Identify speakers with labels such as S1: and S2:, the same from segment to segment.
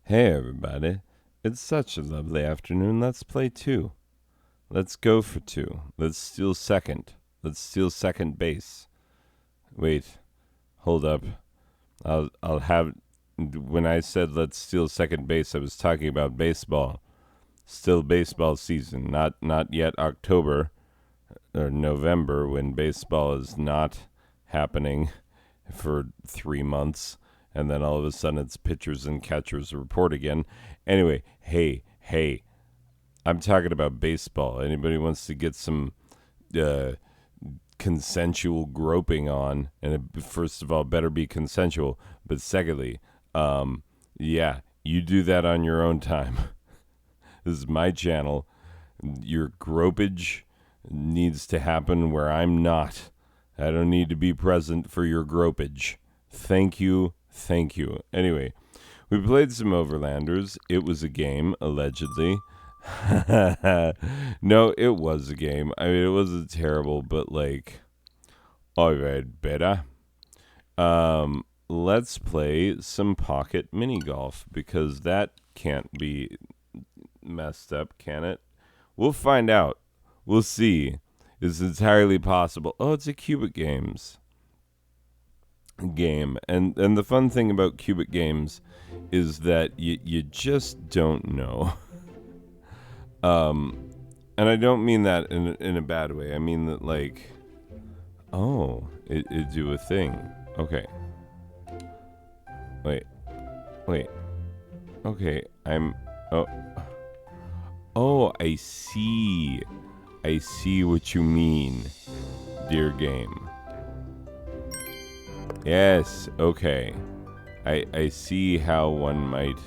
S1: Hey everybody, it's such a lovely afternoon. Let's play two. Let's go for two. Let's steal second. Let's steal second base. Wait, hold up. I'll have. When I said let's steal second base, I was talking about baseball. Still baseball season. Not yet October or November when baseball is not happening for 3 months, and then all of a sudden it's pitchers and catchers report again. Anyway, hey, I'm talking about baseball. Anybody wants to get some uh, consensual groping on, and it, first of all, better be consensual. But secondly, yeah, you do that on your own time. This is my channel. Your gropage needs to happen where I'm not. I don't need to be present for your gropage. Thank you. Anyway, we played some Overlanders. It was a game, allegedly. No, it was a game. I mean, it wasn't terrible, but like, I've had better. Let's play some pocket mini golf because that can't be messed up, can it? We'll find out. We'll see. It's entirely possible. Oh, it's a Cubic Games game, and the fun thing about Cubic Games is that you just don't know. And I don't mean that in a bad way. I mean that like, oh, it do a thing. Okay. Wait. Okay, oh, I see. I see what you mean, dear game. Yes, okay. I see how one might...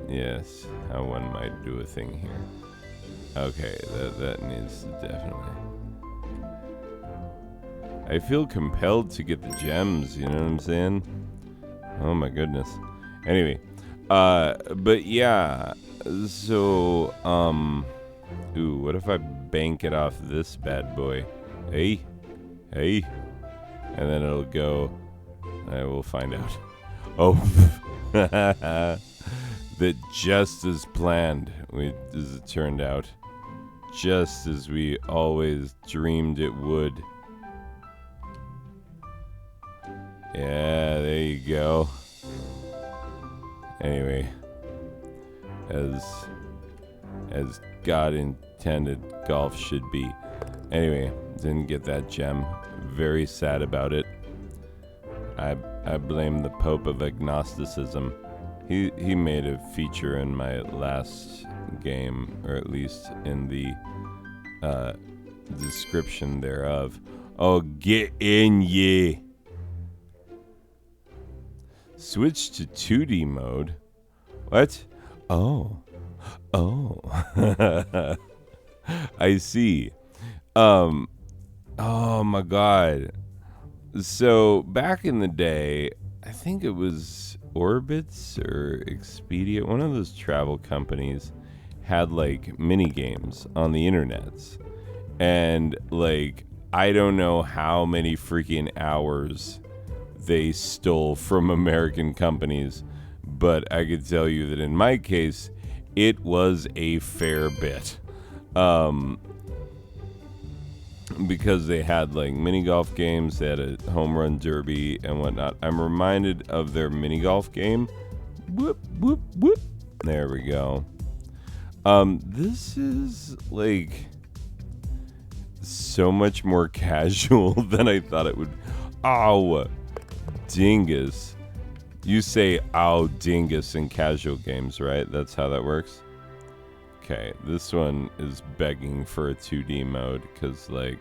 S1: Yes, how one might do a thing here. Okay, that needs to definitely... I feel compelled to get the gems, you know what I'm saying? Oh my goodness. Anyway, but yeah, so, ooh, what if I bank it off this bad boy? Hey, and then it'll go, I will find out. Oh, that just as planned, as it turned out, just as we always dreamed it would. Yeah, there you go. Anyway, as God intended golf should be. Anyway, didn't get that gem. Very sad about it. I blame the Pope of Agnosticism. He made a feature in my last game, or at least in the description thereof. Oh, get in, ye! Switch to 2D mode. What? Oh. I see. Oh my god. So back in the day, I think it was Orbitz or Expedia, one of those travel companies had like mini games on the internets. And like, I don't know how many freaking hours they stole from American companies, but I could tell you that in my case, it was a fair bit. Because they had like mini golf games, they had a home run derby and whatnot. I'm reminded of their mini golf game. Whoop, whoop, whoop. There we go. This is like so much more casual than I thought it would. Ow, dingus. You say ow, dingus in casual games, right? That's how that works. Okay, this one is begging for a 2D mode because, like,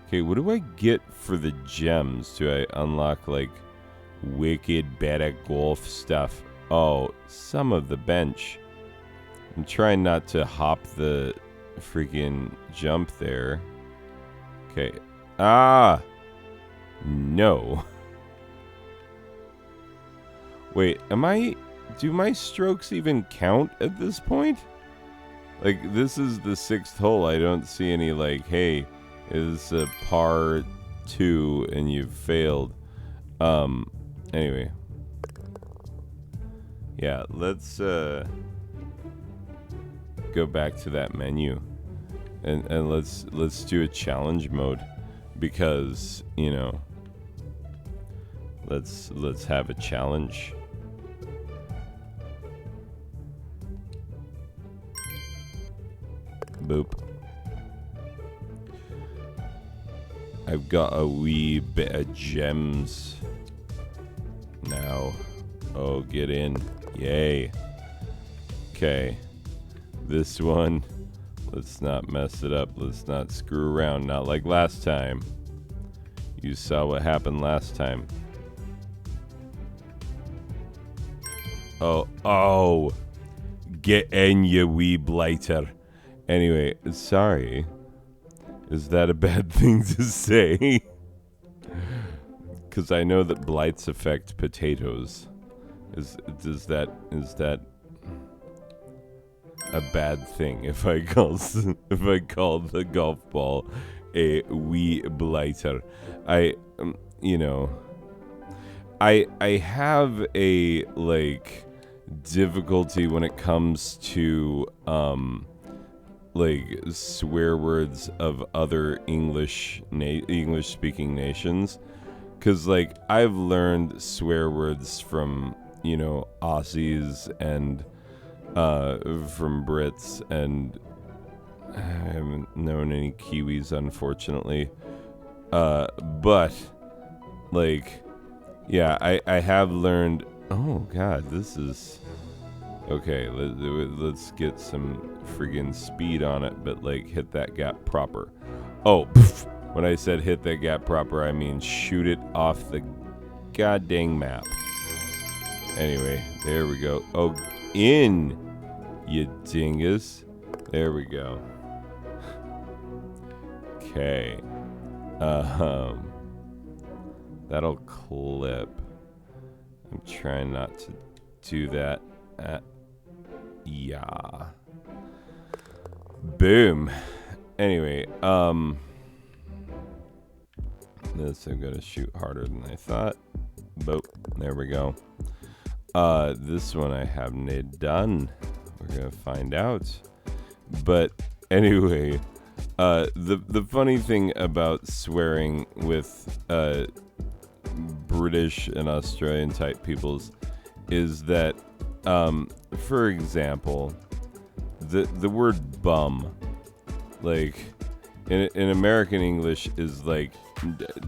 S1: okay, what do I get for the gems? Do I unlock like wicked better golf stuff? Oh, some of the bench. I'm trying not to hop the freaking jump there. Okay. Ah! No. Wait, do my strokes even count at this point? Like, this is the 6th hole. I don't see any, like, hey, is a par 2 and you've failed. Anyway. Yeah, let's go back to that menu, and let's do a challenge mode, because let's have a challenge. Boop. I've got a wee bit of gems now. Oh, get in. Yay. Okay. This one, let's not mess it up. Let's not screw around. Not like last time. You saw what happened last time. Oh. Get in, you wee blighter. Anyway, sorry. Is that a bad thing to say? Because I know that blights affect potatoes. Is that a bad thing if I call the golf ball a wee blighter? I have a difficulty when it comes to swear words of other English speaking nations, because I've learned swear words from Aussies and from Brits, and I haven't known any Kiwis, unfortunately, but yeah, I have learned. Oh god, this is okay. Let's get some friggin' speed on it, but hit that gap proper. Oh, when I said hit that gap proper, I mean shoot it off the goddamn map. Anyway, there we go. Oh, in, you dingus. There we go. Okay. That'll clip. I'm trying not to do that. Yeah. Boom. Anyway, this I'm gonna shoot harder than I thought. Boop. There we go. This one I haven't done. We're gonna find out. But anyway, the funny thing about swearing with British and Australian type peoples is that, for example, the word bum, in American English is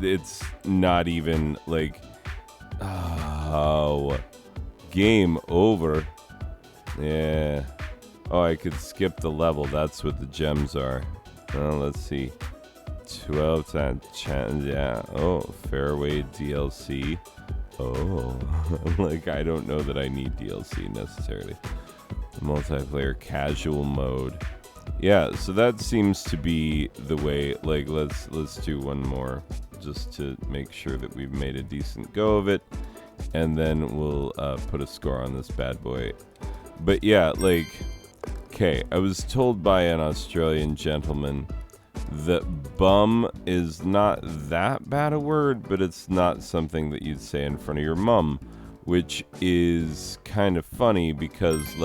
S1: it's not even oh, game over. Yeah. Oh, I could skip the level. That's what the gems are. Let's see. 12 times chance. Yeah. Oh, fairway DLC. Oh, I don't know that I need DLC necessarily. Multiplayer casual mode. Yeah, so that seems to be the way. Let's do one more just to make sure that we've made a decent go of it, and then we'll put a score on this bad boy. But yeah, okay, I was told by an Australian gentleman that bum is not that bad a word, but it's not something that you'd say in front of your mum, which is kind of funny because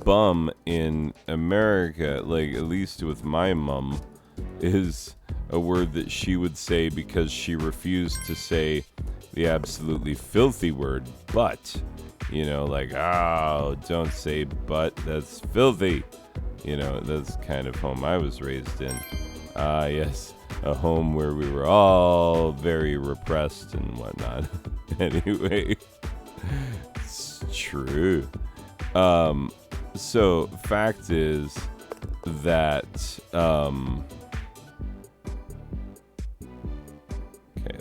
S1: bum in America, at least with my mum, is a word that she would say because she refused to say the absolutely filthy word butt. Oh, don't say butt, that's filthy. That's kind of home I was raised in. Yes, a home where we were all very repressed and whatnot. Anyway, it's true. So fact is that, okay,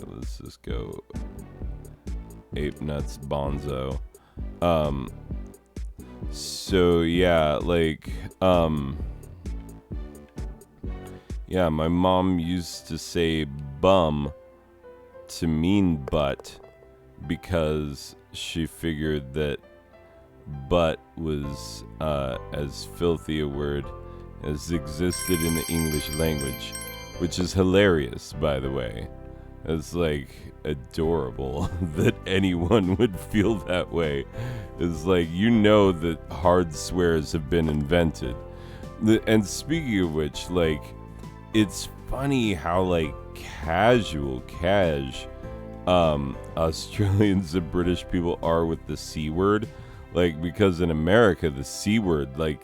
S1: let's just go ape nuts bonzo. So yeah, yeah, my mom used to say bum to mean butt because she figured that butt was as filthy a word as existed in the English language, which is hilarious, by the way. It's like adorable that anyone would feel that way. It's like, you know that hard swears have been invented. And speaking of which, like, it's funny how like Australians and British people are with the C word. Like, because in America the C word, like,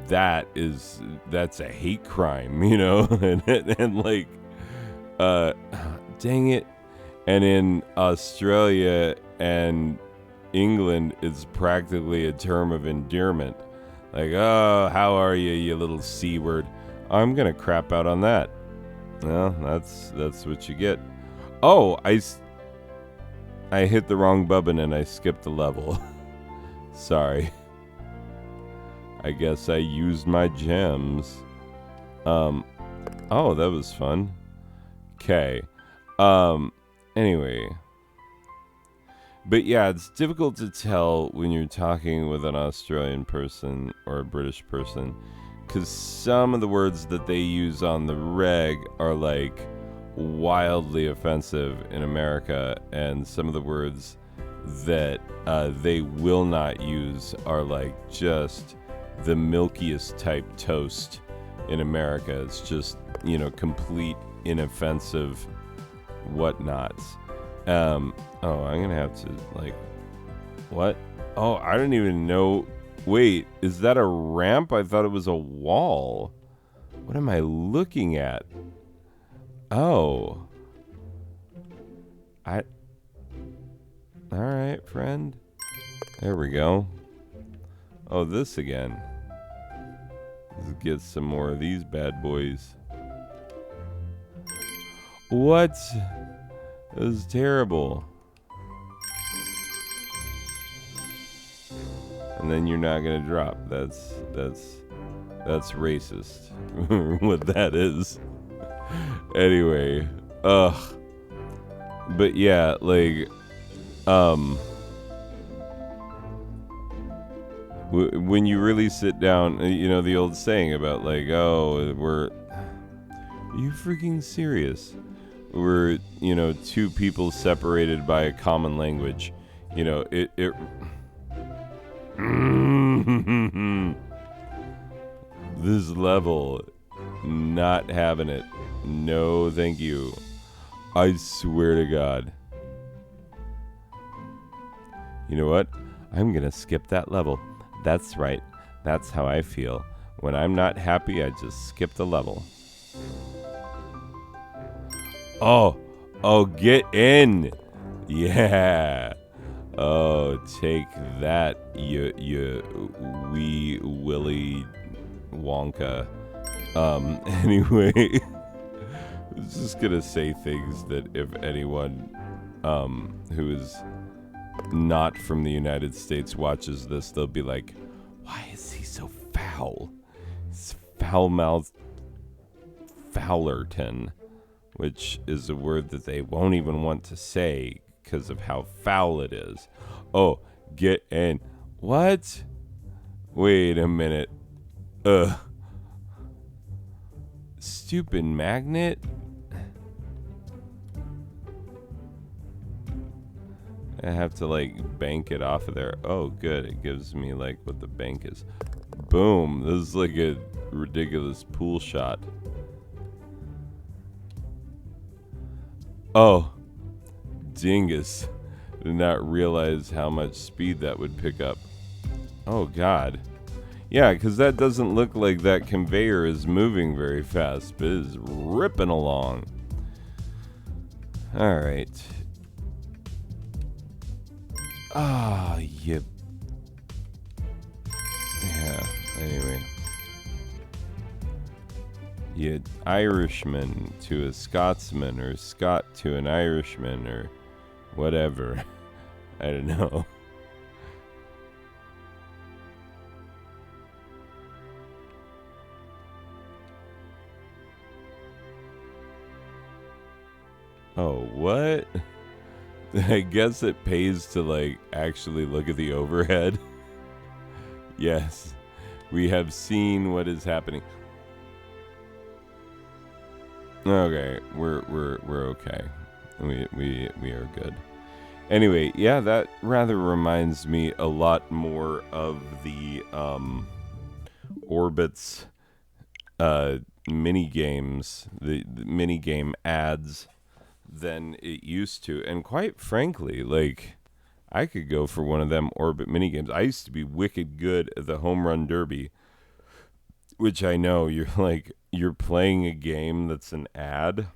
S1: that's a hate crime, you know? and like dang it. And in Australia and England, it's practically a term of endearment. Like, oh, how are you, you little C word? I'm gonna crap out on that. Well, that's what you get. Oh, I hit the wrong button and I skipped the level. Sorry. I guess I used my gems. Oh, that was fun. Okay. Anyway. But yeah, it's difficult to tell when you're talking with an Australian person or a British person, because some of the words that they use on the reg are like wildly offensive in America, and some of the words that they will not use are like just the milkiest type toast in America. It's just, you know, complete inoffensive whatnots. Oh, I'm gonna have to, like, what? Oh, I don't even know. Wait, is that a ramp? I thought it was a wall. What am I looking at? Oh. Alright, friend. There we go. Oh, this again. Let's get some more of these bad boys. What? It was terrible. And then you're not gonna drop. That's racist. What that is. Anyway, but yeah, like, when you really sit down, you know, the old saying about like, oh, are you freaking serious? We're, you know, two people separated by a common language. You know, it this level, not having it. No, thank you. I swear to God. You know what? I'm gonna skip that level. That's right. That's how I feel. When I'm not happy, I just skip the level. Oh, get in. Yeah. Oh, take that, you wee Willy Wonka. Anyway, I was just gonna say things that if anyone who is not from the United States watches this, they'll be like, why is he so foul? He's foul-mouthed Fowlerton, which is a word that they won't even want to say because of how foul it is. Oh, get in. What? Wait a minute. Stupid magnet? I have to like bank it off of there. Oh, good. It gives me like what the bank is. Boom. This is like a ridiculous pool shot. Oh, dingus. Did not realize how much speed that would pick up. Oh, God. Yeah, because that doesn't look like that conveyor is moving very fast, but it is ripping along. All right. Ah, yeah. Yeah, anyway. You Irishman to a Scotsman, or Scot to an Irishman, or whatever. I don't know. Oh, what? I guess it pays to, like, actually look at the overhead. Yes, we have seen what is happening. Okay, we're okay. We are good. Anyway, yeah, that rather reminds me a lot more of the Orbit's mini games, the mini game ads than it used to. And quite frankly, like, I could go for one of them Orbit mini games. I used to be wicked good at the home run derby, which I know you're playing a game that's an ad.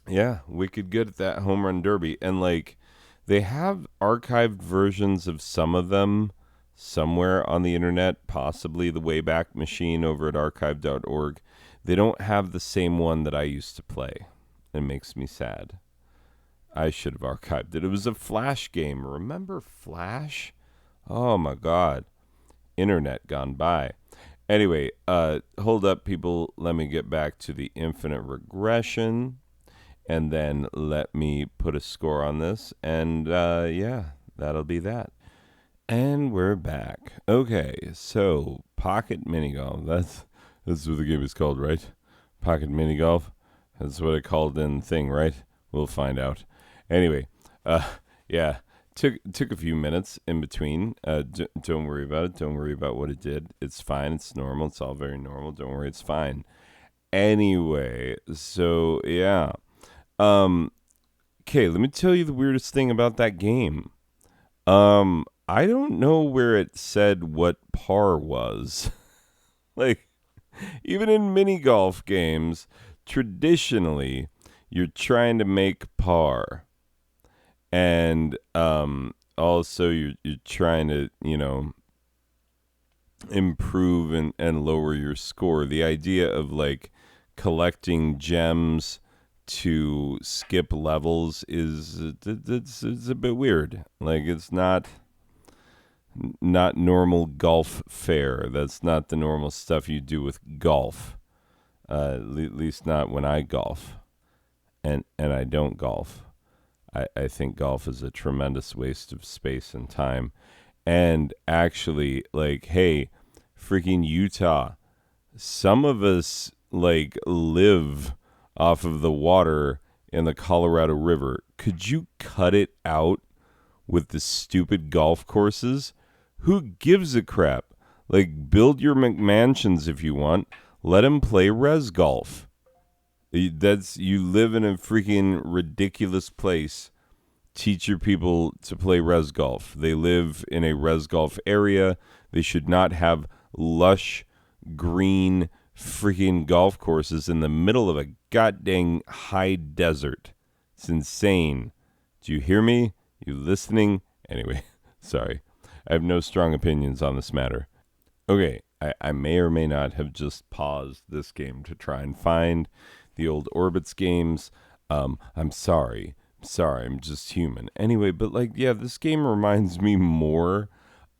S1: Yeah, wicked good at that home run derby. And like, they have archived versions of some of them somewhere on the internet, possibly the Wayback Machine over at archive.org. They don't have the same one that I used to play. It makes me sad. I should have archived it. It was a Flash game. Remember Flash? Oh my God. Internet gone by. Anyway, hold up, people. Let me get back to the infinite regression. And then let me put a score on this. And yeah, that'll be that. And we're back. Okay, so Pocket Mini Golf. That's what the game is called, right? Pocket Mini Golf. That's what it called in thing, right? We'll find out. Anyway, yeah, took a few minutes in between. Don't worry about it. Don't worry about what it did. It's fine. It's normal. It's all very normal. Don't worry. It's fine. Anyway, so yeah. Okay, let me tell you the weirdest thing about that game. I don't know where it said what par was. Like, even in mini golf games, traditionally, you're trying to make par. And also you're trying to, improve and lower your score. The idea of like collecting gems to skip levels is it's a bit weird. Like, it's not normal golf fare. That's not the normal stuff you do with golf. At least not when I golf, and I don't golf. I think golf is a tremendous waste of space and time. And actually, like, hey, freaking Utah, some of us like live off of the water in the Colorado River. Could you cut it out with the stupid golf courses? Who gives a crap? Like, build your McMansions if you want. Let them play res golf. You live in a freaking ridiculous place. Teach your people to play res golf. They live in a res golf area. They should not have lush, green, freaking golf courses in the middle of a goddamn high desert. It's insane. Do you hear me? You listening? Anyway, sorry. I have no strong opinions on this matter. Okay, I may or may not have just paused this game to try and find the old Orbits games. I'm sorry. I'm just human. Anyway, but like, yeah, this game reminds me more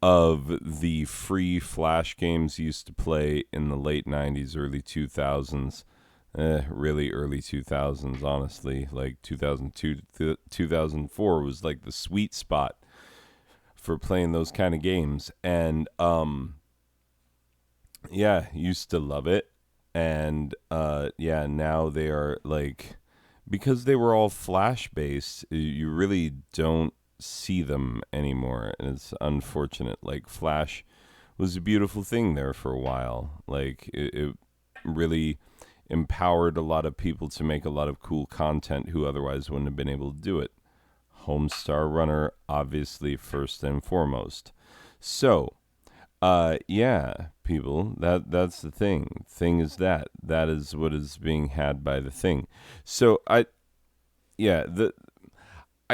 S1: of the free Flash games used to play in the late 90s, early 2000s. Really early 2000s, honestly. Like 2002 to 2004 was like the sweet spot for playing those kind of games. And yeah, used to love it. And yeah, now they are like, because they were all Flash based, you really don't see them anymore, and it's unfortunate. Like, Flash was a beautiful thing there for a while. Like, it really empowered a lot of people to make a lot of cool content who otherwise wouldn't have been able to do it. Homestar Runner, obviously, first and foremost. So, yeah, people, that's the thing. Thing is that is what is being had by the thing. So I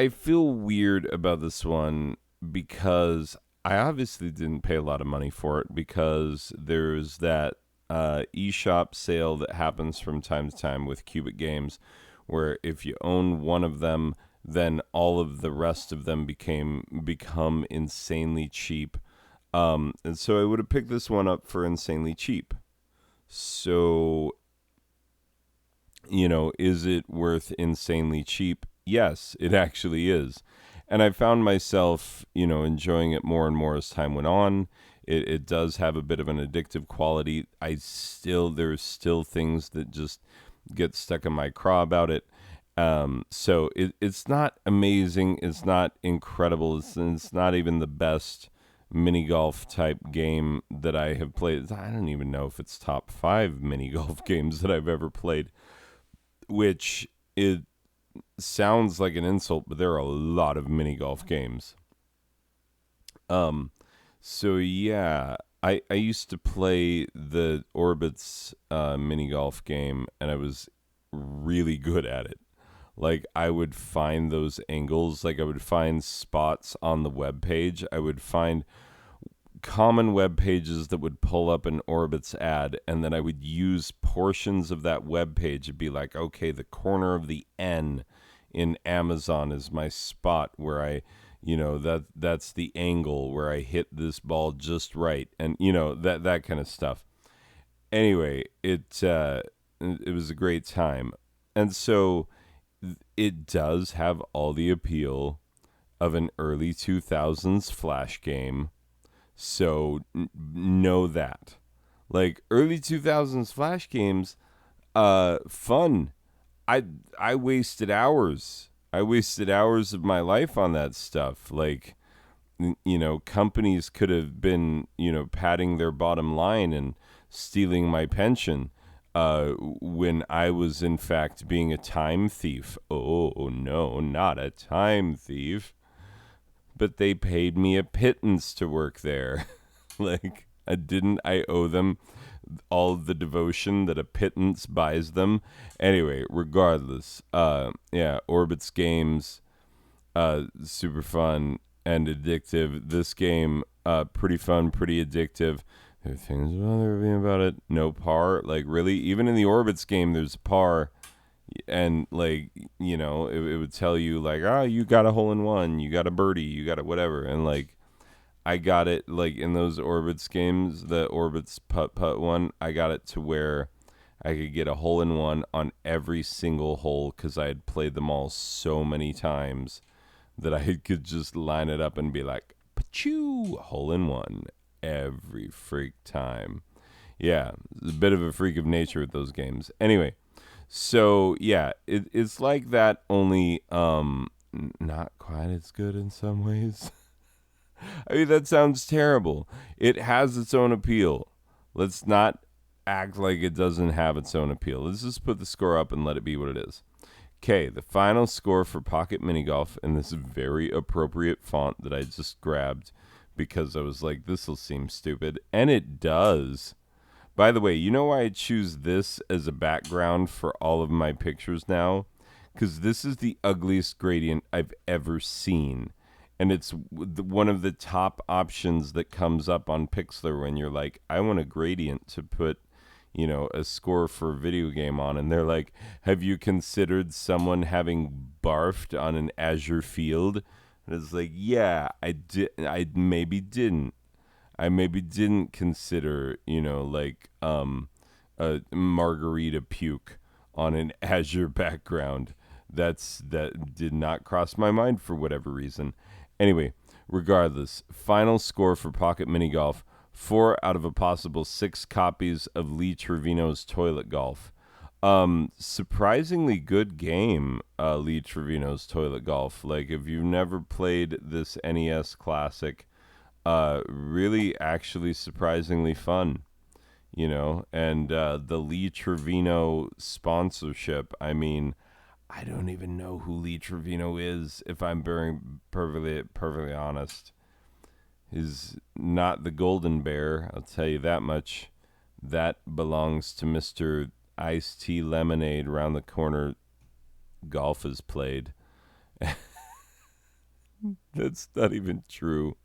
S1: feel weird about this one because I obviously didn't pay a lot of money for it, because there's that eShop sale that happens from time to time with Cubic Games, where if you own one of them, then all of the rest of them become insanely cheap. And so I would have picked this one up for insanely cheap. So, is it worth insanely cheap? Yes, it actually is. And I found myself, enjoying it more and more as time went on. It does have a bit of an addictive quality. There's still things that just get stuck in my craw about it. So it's not amazing. It's not incredible. It's not even the best mini golf type game that I have played. I don't even know if it's top 5 mini golf games that I've ever played, which it sounds like an insult, but there are a lot of mini golf games. So yeah, I used to play the Orbits mini golf game, and I was really good at it. Like I would find those angles, like I would find spots on the web page. I would find common web pages that would pull up an Orbits ad, and then I would use portions of that web page to be like, okay, the corner of the N in Amazon is my spot where I, that's the angle where I hit this ball just right, and that kind of stuff. Anyway, it was a great time, and so it does have all the appeal of an early 2000s flash game. So know that. Like early 2000s flash games, fun. I wasted hours. I wasted hours of my life on that stuff. Like, companies could have been, padding their bottom line and stealing my pension when I was, in fact, being a time thief. Oh, no, not a time thief. But they paid me a pittance to work there. Like, I owe them all the devotion that a pittance buys them. Anyway, regardless, yeah, Orbits games, super fun and addictive. This game, pretty fun, pretty addictive. There are things bother me about it. No par. Like, really? Even in the Orbits game, there's par. And, like, it would tell you, like, you got a hole in one. You got a birdie. You got a whatever. And, like, I got it, like, in those Orbits games, the Orbits putt-putt one, I got it to where I could get a hole in one on every single hole because I had played them all so many times that I could just line it up and be like, pachoo, hole in one every freak time. Yeah, it's a bit of a freak of nature with those games. Anyway, so yeah, it's like that, only not quite as good in some ways. I mean, that sounds terrible. It has its own appeal. Let's not act like it doesn't have its own appeal. Let's just put the score up and let it be what it is. Okay, the final score for Pocket Mini Golf in this very appropriate font that I just grabbed because I was like, this will seem stupid. And it does. By the way, you know why I choose this as a background for all of my pictures now? Because this is the ugliest gradient I've ever seen. And it's one of the top options that comes up on Pixlr when you're like, I want a gradient to put, a score for a video game on. And they're like, have you considered someone having barfed on an azure field? And it's like, yeah, I did. I maybe didn't. I maybe didn't consider, a margarita puke on an azure background. That did not cross my mind for whatever reason. Anyway, regardless, final score for Pocket Mini Golf, 4 out of a possible 6 copies of Lee Trevino's Toilet Golf. Surprisingly good game, Lee Trevino's Toilet Golf. Like, if you've never played this NES classic, really actually surprisingly fun, and the Lee Trevino sponsorship, I mean, I don't even know who Lee Trevino is, if I'm being perfectly honest. He's not the Golden Bear, I'll tell you that much. That belongs to Mr. Iced Tea Lemonade around the corner. Golf is played. That's not even true.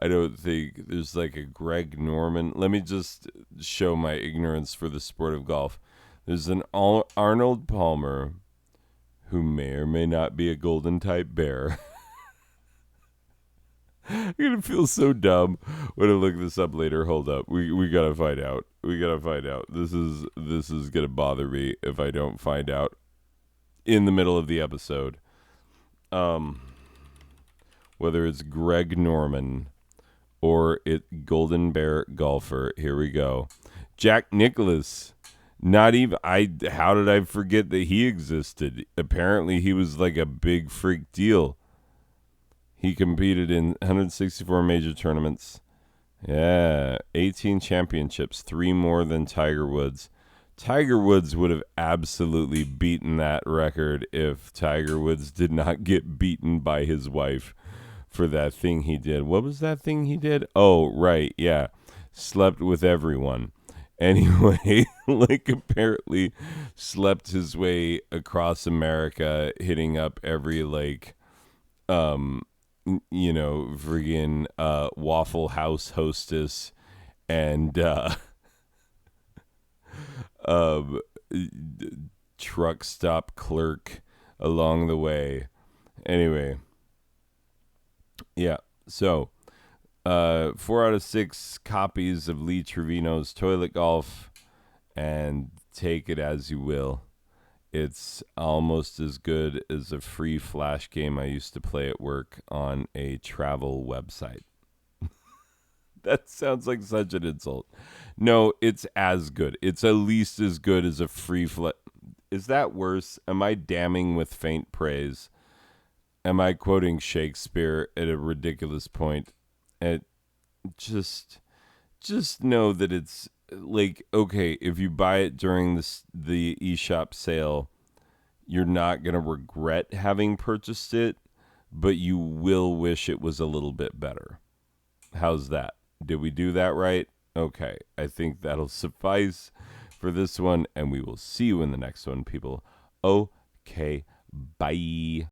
S1: I don't think there's like a Greg Norman. Let me just show my ignorance for the sport of golf. There's an Arnold Palmer, who may or may not be a golden type bear. I'm gonna feel so dumb when I look this up later. Hold up, we gotta find out. We gotta find out. This is gonna bother me if I don't find out in the middle of the episode. Whether it's Greg Norman or it Golden Bear Golfer. Here we go. Jack Nicklaus. Not even how did I forget that he existed? Apparently he was like a big freak deal. He competed in 164 major tournaments. Yeah, 18 championships, 3 more than Tiger Woods. Tiger Woods would have absolutely beaten that record if Tiger Woods did not get beaten by his wife for that thing he did. What was that thing he did? Oh, right, yeah. Slept with everyone. Anyway, like apparently slept his way across America, hitting up every like friggin' Waffle House hostess and um truck stop clerk along the way. Anyway, yeah. So, 4 out of 6 copies of Lee Trevino's Toilet Golf, and take it as you will. It's almost as good as a free flash game I used to play at work on a travel website. That sounds like such an insult. No, it's as good. It's at least as good as a free flash. Is that worse? Am I damning with faint praise? Am I quoting Shakespeare at a ridiculous point? And just know that it's like, okay, if you buy it during the eShop sale, you're not going to regret having purchased it, but you will wish it was a little bit better. How's that? Did we do that right? Okay, I think that'll suffice for this one, and we will see you in the next one, people. Okay, bye.